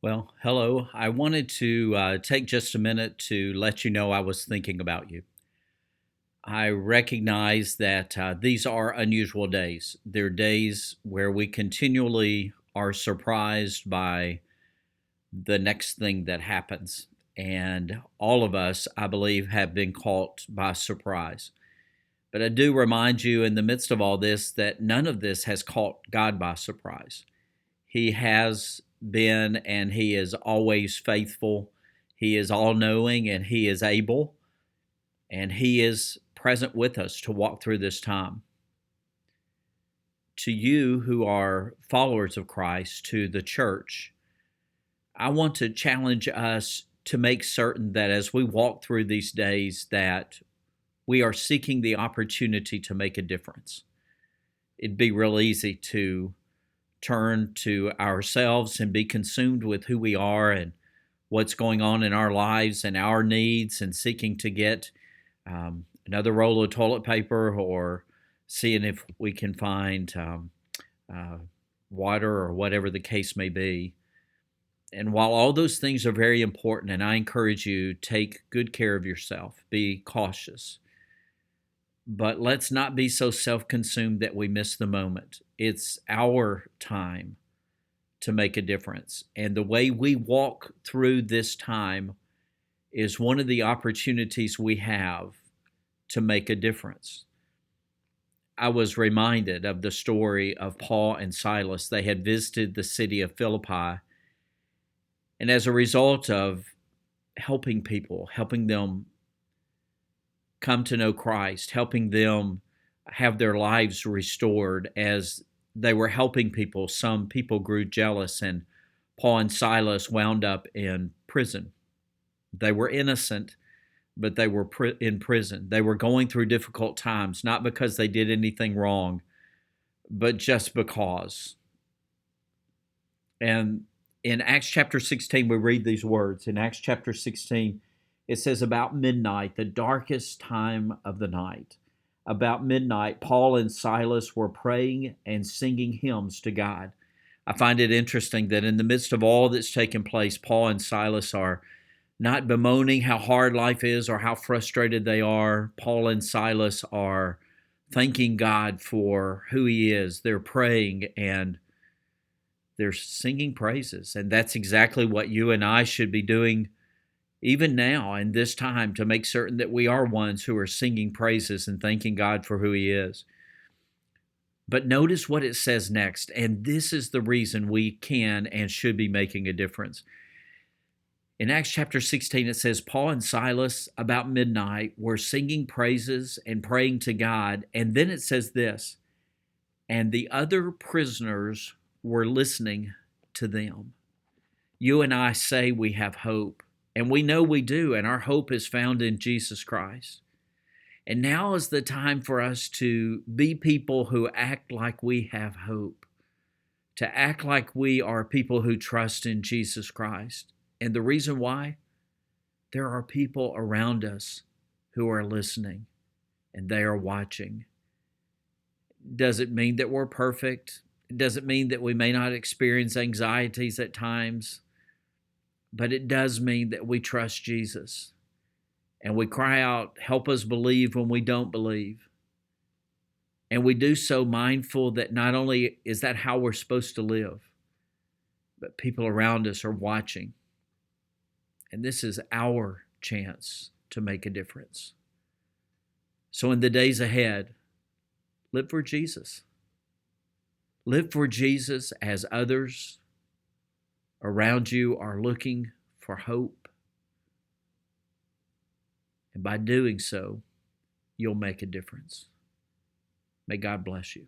Well, hello. I wanted to take just a minute to let you know I was thinking about you. I recognize that these are unusual days. They're days where we continually are surprised by the next thing that happens. And all of us, I believe, have been caught by surprise. But I do remind you in the midst of all this that none of this has caught God by surprise. He has been and he is always faithful. He is all knowing and he is able, and he is present with us to walk through this time. To you who are followers of Christ, to the church, I want to challenge us to make certain that as we walk through these days that we are seeking the opportunity to make a difference. It'd be real easy to turn to ourselves and be consumed with who we are and what's going on in our lives and our needs and seeking to get another roll of toilet paper or seeing if we can find uh, water or whatever the case may be. And while all those things are very important, and I encourage you, take good care of yourself, be cautious. But let's not be so self consumed that we miss the moment. It's our time to make a difference. And the way we walk through this time is one of the opportunities we have to make a difference. I was reminded of the story of Paul and Silas. They had visited the city of Philippi, and as a result of helping people, helping them come to know Christ, helping them have their lives restored as they were helping people, some people grew jealous, and Paul and Silas wound up in prison. They were innocent, but they were in prison. They were going through difficult times, not because they did anything wrong, but just because. And in Acts chapter 16, we read these words. In Acts chapter 16, it says, about midnight, the darkest time of the night, about midnight, Paul and Silas were praying and singing hymns to God. I find it interesting that in the midst of all that's taken place, Paul and Silas are not bemoaning how hard life is or how frustrated they are. Paul and Silas are thanking God for who he is. They're praying and they're singing praises. And that's exactly what you and I should be doing even now in this time, to make certain that we are ones who are singing praises and thanking God for who he is. But notice what it says next, and this is the reason we can and should be making a difference. In Acts chapter 16, it says, Paul and Silas, about midnight, were singing praises and praying to God. And then it says this, and the other prisoners were listening to them. You and I say we have hope, and we know we do, and our hope is found in Jesus Christ. And now is the time for us to be people who act like we have hope, to act like we are people who trust in Jesus Christ. And the reason why? There are people around us who are listening and they are watching. Does it mean that we're perfect? Does it mean that we may not experience anxieties at times? But it does mean that we trust Jesus. And we cry out, help us believe when we don't believe. And we do so mindful that not only is that how we're supposed to live, but people around us are watching. And this is our chance to make a difference. So in the days ahead, live for Jesus. Live for Jesus as others around you are looking for hope. And by doing so, you'll make a difference. May God bless you.